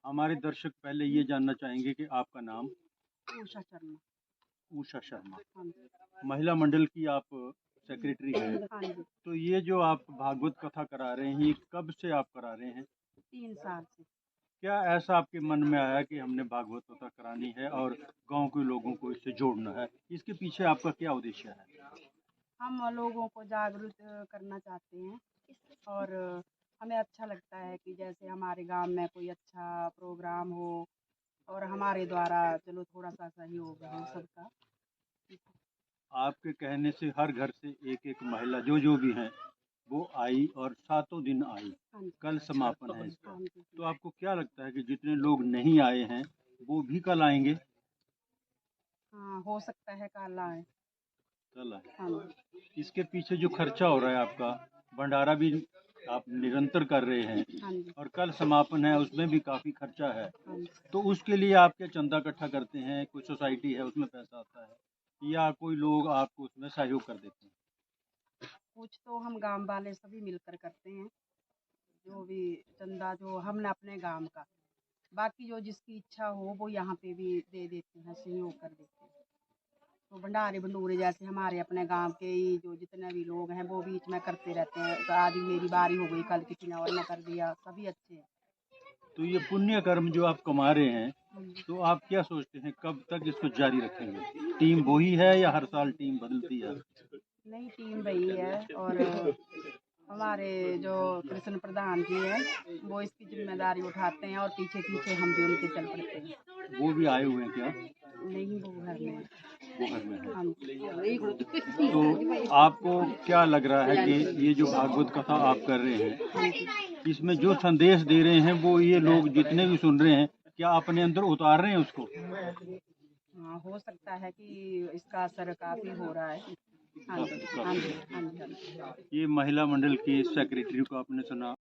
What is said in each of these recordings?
हमारे दर्शक पहले ये जानना चाहेंगे कि आपका नाम? उषा शर्मा। उषा शर्मा। हाँ जी। महिला मंडल की आप सेक्रेटरी हैं। हाँ जी। तो ये जो आप भागवत कथा करा रहे हैं, ये कब से आप करा रहे हैं? 3 साल से। क्या ऐसा आपके मन में आया कि हमने भागवत कथा करानी है और गांव के लोगों को इससे जोड़ना है? इसके पीछे आपका क्या उद्देश्य है? हम लोगों को जागरूक करना चाहते हैं और हमें अच्छा लगता है कि जैसे हमारे गांव में कोई अच्छा प्रोग्राम हो और हमारे द्वारा चलो थोड़ा-सा सहयोग हो सबका। आपके कहने से हर घर से एक-एक महिला जो भी हैं, वो आई और सातों दिन आई। हाँ जी। कल समापन है इसका। हाँ जी। तो आपको क्या लगता है कि जितने लोग नहीं आए हैं, वो भी कल आएँगे? हाँ, हो सकता है कल आएँ। कल आएँ। हाँ जी। इसके पीछे जो खर्चा हो रहा है आपका, भंडारा भी आप निरंतर कर रहे हैं हाँ जी। और कल समापन है, उसमें भी काफ़ी खर्चा है। हाँ जी। तो उसके लिए आप क्या चंदा इकट्ठा करते हैं? कोई सोसाइटी है उसमें पैसा आता है या कोई लोग आपको उसमें सहयोग कर देते हैं? कुछ तो हम गाँव वाले सभी मिलकर करते हैं, जो भी चंदा जो हमने अपने गाँव का। बाकी जो जिसकी इच्छा हो वो यहाँ पे भी दे देते हैं, सहयोग कर देते हैं। तो भंडारे भंडूरे जैसे हमारे अपने गांव के ही जो जितने भी लोग हैं वो बीच में करते रहते हैं। तो आज मेरी बारी हो गई, कल किसी ने और ने कर दिया, सभी अच्छे हैं। तो ये पुण्य कर्म जो आप कमा रहे हैं, तो आप क्या सोचते हैं कब तक इसको जारी रखेंगे? टीम वही है या हर साल टीम बदलती है? नई टीम वही है और हमारे जो कृष्ण प्रधान जी हैं वो इसकी जिम्मेदारी उठाते हैं और पीछे पीछे हम भी उनके चल पड़ते हैं। वो भी आए हुए हैं क्या? नहीं, वो घर में है। वो घर में है। हाँ। तो आपको क्या लग रहा है कि ये जो भागवत कथा आप कर रहे हैं, इसमें जो संदेश दे रहे हैं वो ये लोग जितने भी सुन रहे हैं, क्या अपने अंदर उतार रहे हैं उसको? हाँ, हो सकता है कि इसका असर काफ़ी हो रहा है। हाँ जी, हाँ जी, हाँ जी। ये महिला मंडल की सेक्रेटरी को आपने सुना।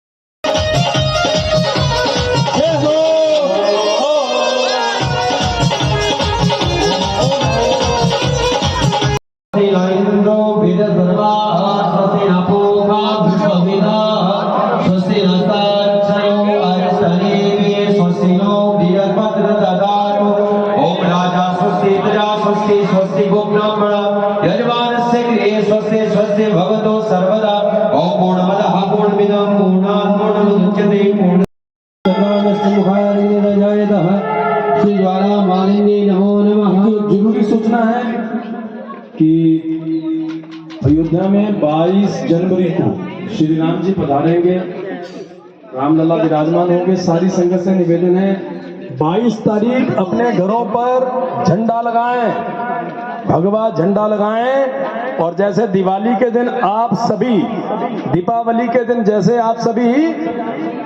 भगवतो सर्वदा ओम पूर्णमदः पूर्णमिदं पूर्णात् पूर्णमुदच्यते श्री ज्वाला मालिनी नमो नमः। जरूरी सूचना है कि अयोध्या में 22 जनवरी को श्री राम जी पधारेंगे, रामलला विराजमान होंगे। सारी संगत से निवेदन है 22 तारीख अपने घरों पर झंडा लगाएं, भगवा झंडा लगाएं। और जैसे दिवाली के दिन आप सभी, दीपावली के दिन जैसे आप सभी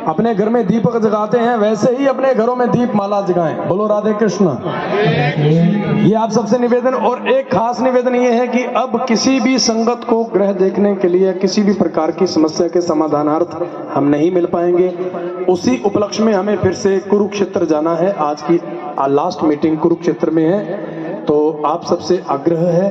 अपने घर में दीपक जगाते हैं, वैसे ही अपने घरों में दीप माला जगाएं। बोलो राधे कृष्ण। ये आप सबसे निवेदन। और एक खास निवेदन ये है कि अब किसी भी संगत को ग्रह देखने के लिए किसी भी प्रकार की समस्या के समाधानार्थ हम नहीं मिल पाएंगे। उसी उपलक्ष्य में हमें फिर से कुरुक्षेत्र जाना है। आज की लास्ट मीटिंग कुरुक्षेत्र में है। तो आप सबसे आग्रह है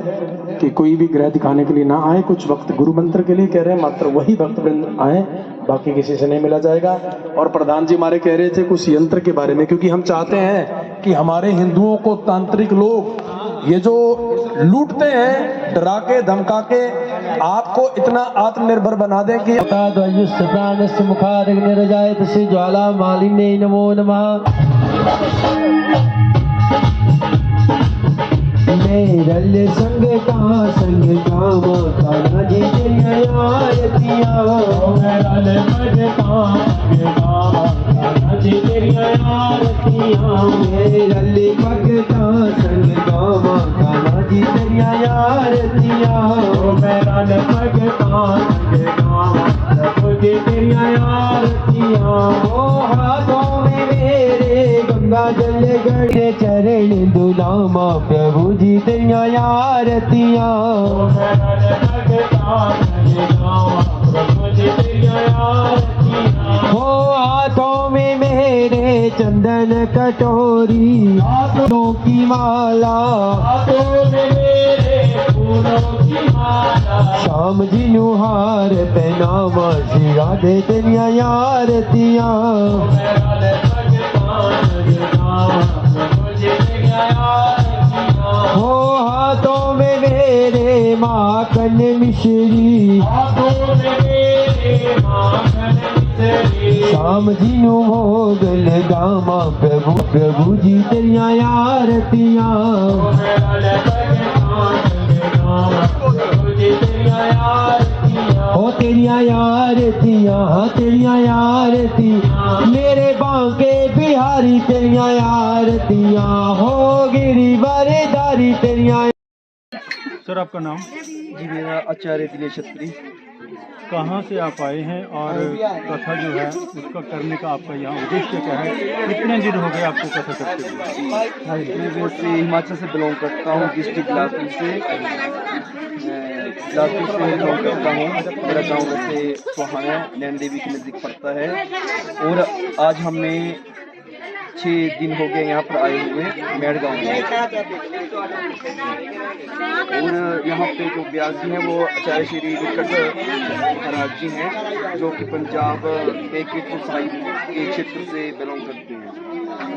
कि कोई भी ग्रह दिखाने के लिए ना आए। कुछ वक्त गुरु मंत्र के लिए कह रहे हैं, मात्र वही भक्तवृंद आए, बाकी किसी से नहीं मिला जाएगा। और प्रधान जी हमारे कह रहे थे कुछ यंत्र के बारे में, क्योंकि हम चाहते हैं कि हमारे हिंदुओं को तांत्रिक लोग ये जो लूटते हैं, डरा के धमका के आपको इतना आत्मनिर्भर बना दें कि ज्वाला मालिनी नमो नमः। मेरल संग का माता जी तेरी आरतियां, मेरल संग का माता जी तेरी आरतियां, मेरल भगता संग का माता जी तेरी आरतियां, मेरल भगता संग का माता जी तेरी आरतियां। ओ हाथों में मेरे गंगा जल गढ़े चरण दुलामा प्रभु जी तेरिया आरतियां, हो हाथों में मेरे चंदन कटोरी, फूलों की माला, श्याम जी नुहार पहनावा श्री राधे तेरिया आरतियां। राम जी नू भोग लगावा प्रभु प्रभु जी तेरिया आरतियां हो तेरिया आरतियां तेरिया आरती मेरे बांके बिहारी तेरिया आरतियां हो गिरिवारदारी तेरिया। सर आपका नाम? जी मेरा आचार्य दिनेश छत्री। कहाँ से आप आए हैं और कथा जो है उसका करने का आपका यहाँ उद्देश्य क्या है? कितने दिन हो गए आपको कथा करते हुए? मैं वैसे हिमाचल से बिलोंग करता हूँ, डिस्ट्रिक्ट बिलासपुर से। बिलासपुर से बिलोंग करता हूँ। मेरा गांव वैसे सोहाना है, नैन देवी के नज़दीक पड़ता है। और आज हमें 6 दिन हो गए यहाँ पर आए हुए मेड़ गाँव में। और यहाँ पे जो व्यास जी हैं वो आचार्य श्री विकट महाराज जी हैं, जो कि पंजाब के कीर्तन साहिब के क्षेत्र से बिलोंग करते हैं।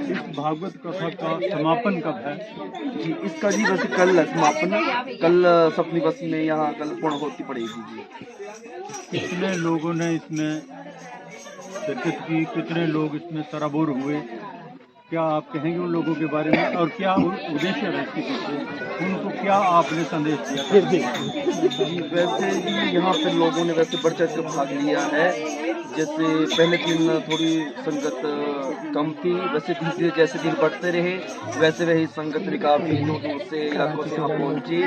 इस भागवत कथा का समापन कब है? जी इसका जी वैसे कल है समापन, कल सप्तमी बस में यहाँ कल पूर्णाहुति पड़ेगी जी। कितने लोगों ने इसमें शिरकत की, कितने लोग इसमें सराबोर हुए, क्या आप कहेंगे उन लोगों के बारे में और क्या उद्देश्य है इसके पीछे? उनको क्या आपने संदेश दिया? जी वैसे जी यहाँ पे लोगों ने वैसे बढ़ चढ़ कर भाग लिया है। जैसे पहले दिन थोड़ी संगत कम थी, वैसे धीरे जैसे दिन बढ़ते रहे वैसे वही संगत काफ़ी दूर दूर से इलाकों से यहाँ पहुँची।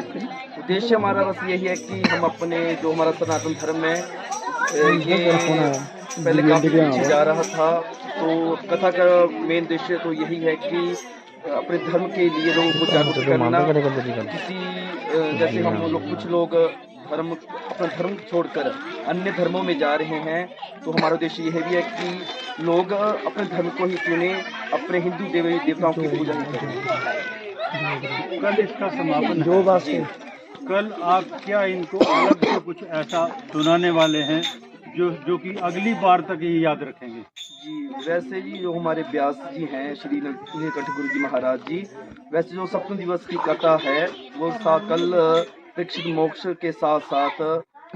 उद्देश्य हमारा बस यही है कि हम अपने जो हमारा सनातन धर्म है ये पहले काफ़ी पीछे जा रहा था, तो कथा का मेन उद्देश्य तो यही है कि अपने धर्म के लिए लोगों को जागरूक करना। किसी जैसे हम लोग कुछ लोग अपना धर्म छोड़कर अन्य धर्मों में जा रहे हैं, तो हमारा उद्देश्य यह भी है कि लोग अपने धर्म को ही चुने, अपने हिंदू देवी देवताओं की पूजा ही करें। कल इसका समापन जो बात है, कल आप क्या इनको अलग से कुछ ऐसा सुनाने वाले हैं जो कि अगली बार तक ये याद रखेंगे? जी वैसे जी जो हमारे व्यास जी हैं श्री नीलकंठ गुरु जी महाराज जी, वैसे जो सप्तम दिवस की कथा है वो कल परीक्षित मोक्ष के साथ साथ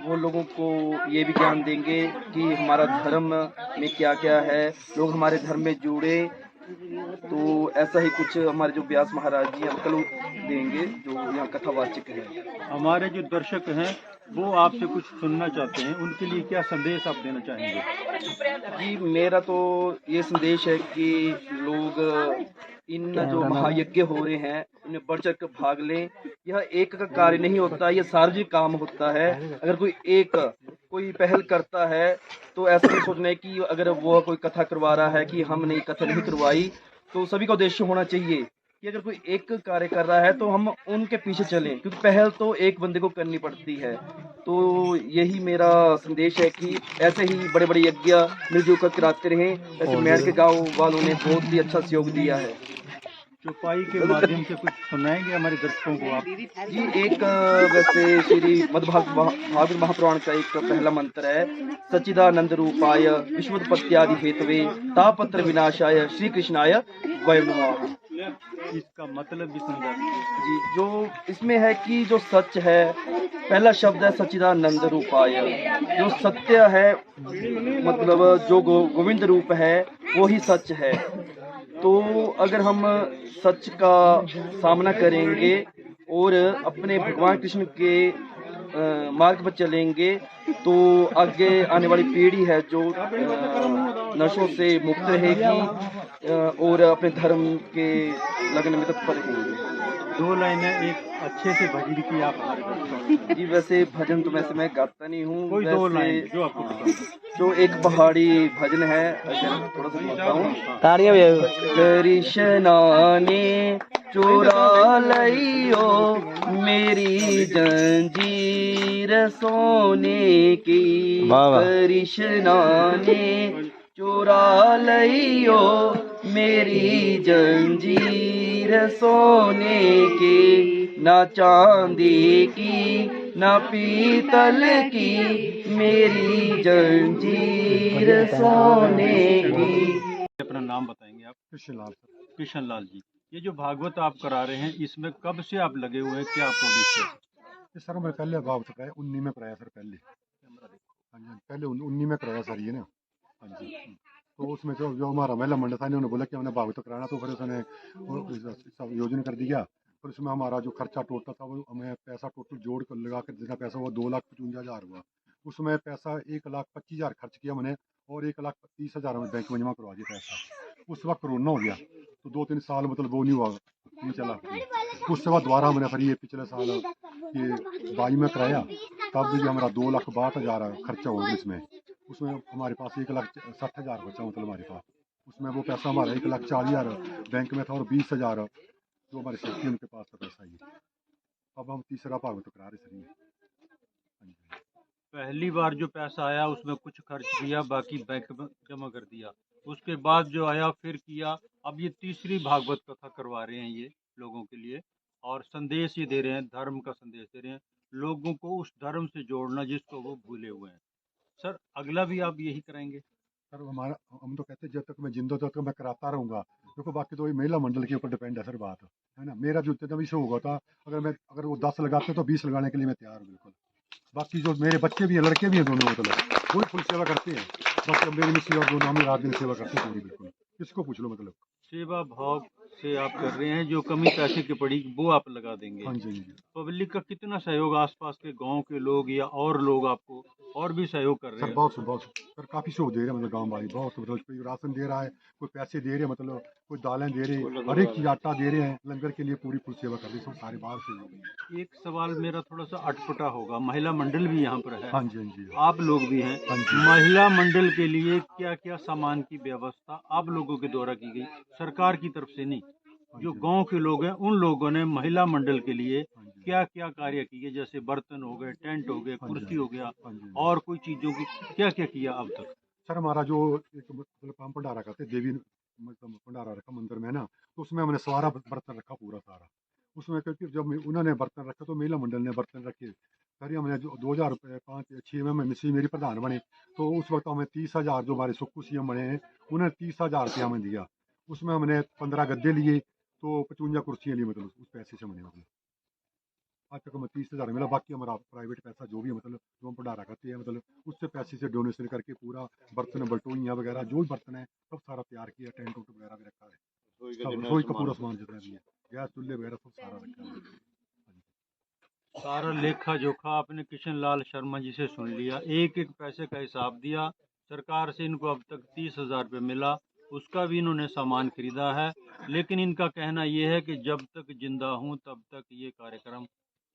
वो लोगों को ये भी ज्ञान देंगे कि हमारा धर्म में क्या क्या है, लोग हमारे धर्म में जुड़े। तो ऐसा ही कुछ हमारे जो व्यास महाराज जी हैं कल देंगे जो यहाँ कथावाचक है। हमारे जो दर्शक हैं वो आपसे कुछ सुनना चाहते हैं, उनके लिए क्या संदेश आप देना चाहेंगे? जी मेरा तो ये संदेश है कि लोग इन जो महायज्ञ हो रहे हैं उन्हें बढ़ चढ़ कर भाग लें। यह एक का कार्य नहीं होता, यह सार्वजनिक काम होता है। अगर कोई पहल करता है तो ऐसा नहीं सोचना है कि अगर वो कोई कथा करवा रहा है कि हमने कथा नहीं करवाई, तो सभी का उद्देश्य होना चाहिए कि अगर कोई एक कार्य कर रहा है तो हम उनके पीछे चलें, क्योंकि पहल तो एक बंदे को करनी पड़ती है। तो यही मेरा संदेश है कि ऐसे ही बड़े बड़े यज्ञ मिलजुल कर कराते रहें। ऐसे मेड़ के गाँव वालों ने बहुत ही अच्छा सहयोग दिया है। चौपाई के माध्यम से कुछ सुनाएंगे हमारे दर्शकों को आप? जी एक वैसे श्री मद्भागवत महापुराण का एक पहला मंत्र है, सच्चिदानंद रूपाय विश्वोत्पत्त्यादि हेतवे तापत्र विनाशाय श्री कृष्णाय वयं नमः। इसका मतलब भी समझा जी जो इसमें है कि जो सच है, पहला शब्द है सच्चिदानंद रूपाय, जो सत्य है मतलब जो गोविंद रूप है वो ही सच है। तो अगर हम सच का सामना करेंगे और अपने भगवान कृष्ण के मार्ग पर चलेंगे तो आगे आने वाली पीढ़ी है जो नशों से मुक्त रहेगी और अपने धर्म के लगन में तत्पर रहेंगे। 2 लाइनें एक अच्छे से भजन की आप हमारे दर्शकों को। जी वैसे भजन तो वैसे मैं गाता नहीं हूँ, कोई 2 लाइन जो आपको पसंद है। जो एक पहाड़ी भजन है, अगर थोड़ा सा बोलता हूँ। कृष्णा ने चुरा लियो मेरी जंजीर सोने की, कृष्णा ने चुरा लियो मेरी जंजीर सोने की, ना चांदी की ना पीतल की मेरी जंजीर सोने की। अपना नाम बताएंगे आप? कृष्ण लाल जी, ये जो भागवत आप करा रहे हैं इसमें कब से आप लगे हुए हैं, क्या आपका उद्देश्य है? सर मैं पहले भागवत कराया 19 में कराया सर, पहले हाँ जी पहले 19 में कराया सर ये ना। हाँ जी तो उसमें जो हमारा महिला मंडल था इन्होंने बोला कि हमने भागवत कराना, तो फिर उसने सब योजना कर दिया। फिर उसमें हमारा जो खर्चा टोटल था वो हमें पैसा टोटल जोड़ कर लगा कर जितना पैसा हुआ 2,55,000 हुआ। उसमें पैसा 1,25,000 खर्च किया मैंने और 1,30,000 हमें बैंक में जमा करवा दिया पैसा। उस वक्त कोरोना हो गया तो 2-3 साल मतलब वो नहीं हुआ, नहीं चला। उसके बाद दोबारा हमने फिर ये पिछले साल ये 22 में कराया, तब भी हमारा 2,62,000 खर्चा हुआ इसमें। उसमें हमारे पास 1,60,000 बचा मतलब हमारे पास। उसमें वो पैसा हमारा 1,40,000 बैंक में था और 20,000 जो हमारे साथी उनके पास था पैसा ये। अब हम तीसरा भागवत करा रहे सर ये। पहली बार जो पैसा आया उसमें कुछ खर्च किया, बाकी बैंक में जमा कर दिया। उसके बाद जो आया फिर किया। अब ये तीसरी भागवत कथा करवा रहे हैं ये लोगों के लिए, और संदेश ये दे रहे हैं, धर्म का संदेश दे रहे हैं, लोगों को उस धर्म से जोड़ना जिसको वो भूले हुए हैं। सर अगला भी आप यही कराएंगे? सर हमारा हम तो कहते हैं जब तक मैं जिंदा तब तक मैं कराता रहूँगा। देखो बाकी तो ये महिला मंडल के ऊपर डिपेंड है सर बात, है ना। मेरा जो जितना भी शो होगा था, अगर वो 10 लगाते तो 20 लगाने के लिए मैं तैयार हूँ बिल्कुल। बाकी जो मेरे बच्चे भी हैं, लड़के भी हैं दोनों, मतलब वो भी फुल सेवा करते हैं। बाकी अब मेरी मिस्सी और दोनों हम रात दिन सेवा करते हैं पूरी बिल्कुल। किसको पूछ लो मतलब। सेवा भाव से आप कर रहे हैं, जो कमी पैसे की पड़ी वो आप लगा देंगे। हाँ जी, हाँ जी। पब्लिक का कितना सहयोग, आसपास के गांव के लोग या और लोग आपको और भी सहयोग कर रहे सर हैं? बहुत सर काफ़ी सहयोग दे रहे हैं, मतलब गाँव वाले बहुत, मतलब कोई राशन दे रहा है, कोई पैसे दे रहे हैं, मतलब कोई दालें दे रहे हैं, हर एक चीज़ आटा दे रहे हैं। लंगर के लिए पूरी फुल सेवा कर रहे हैं, सब सारे बाहर से लोग। एक सवाल मेरा थोड़ा सा अटपटा होगा, महिला मंडल भी यहाँ पर है, हाँ जी, हाँ जी। आप लोग भी हैं, हाँ जी। महिला मंडल के लिए क्या क्या सामान की व्यवस्था आप लोगों के द्वारा की गई, सरकार की तरफ से नहीं, जो गांव के लोग हैं उन लोगों ने महिला मंडल के लिए क्या क्या कार्य किए, जैसे बर्तन हो गए, टेंट हो गए, कुर्सी हो गया, और कोई चीजों की क्या क्या किया अब तक? सर हमारा जो एक मतलब हम भंडारा करते देवी, मतलब भंडारा रखा मंदिर में ना, तो उसमें हमने सारा बर्तन रखा पूरा सारा। उसमें क्योंकि जब उन्होंने बर्तन रखा तो महिला मंडल ने बर्तन रखे। फिर हमने जो 2005-6 में मिस्सी मेरी प्रधान बने, तो उस वक्त हमें 30,000 जो हमारे सुक्कू सीएम बने हैं उन्हें 30,000 रुपया हमें दिया। उसमें हमने 15 गद्दे लिए, तो 55 कुर्सियाँ ली, मतलब उस पैसे से हमने मतलब आज तक हमें 30,000 मिला। बाकी हमारा प्राइवेट पैसा जो भी है, मतलब जो हम भंडारा करते हैं, मतलब उससे पैसे से डोनेशन करके पूरा बर्तन बल्टोइयाँ वगैरह जो भी बर्तन है सब सारा तैयार किया, टेंट उंट वगैरह भी रखा है, सब रसोई का पूरा सामान जितना भी है, गैस चूल्हे वगैरह सब सारा रखा है। सारा लेखा जोखा आपने किशन लाल शर्मा जी से सुन लिया, एक एक पैसे का हिसाब दिया। सरकार से इनको अब तक 30,000 रुपये मिला, उसका भी इन्होंने सामान खरीदा है। लेकिन इनका कहना ये है कि जब तक जिंदा हूँ तब तक ये कार्यक्रम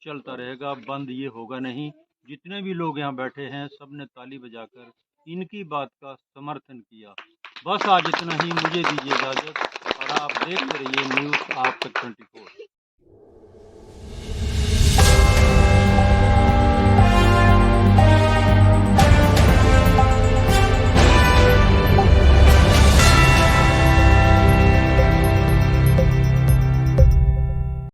चलता रहेगा, बंद ये होगा नहीं। जितने भी लोग यहाँ बैठे हैं सब ने ताली बजाकर इनकी बात का समर्थन किया। बस आज इतना ही, मुझे दीजिए इजाज़त और आप देखते रहिए न्यूज़ आज तक 24।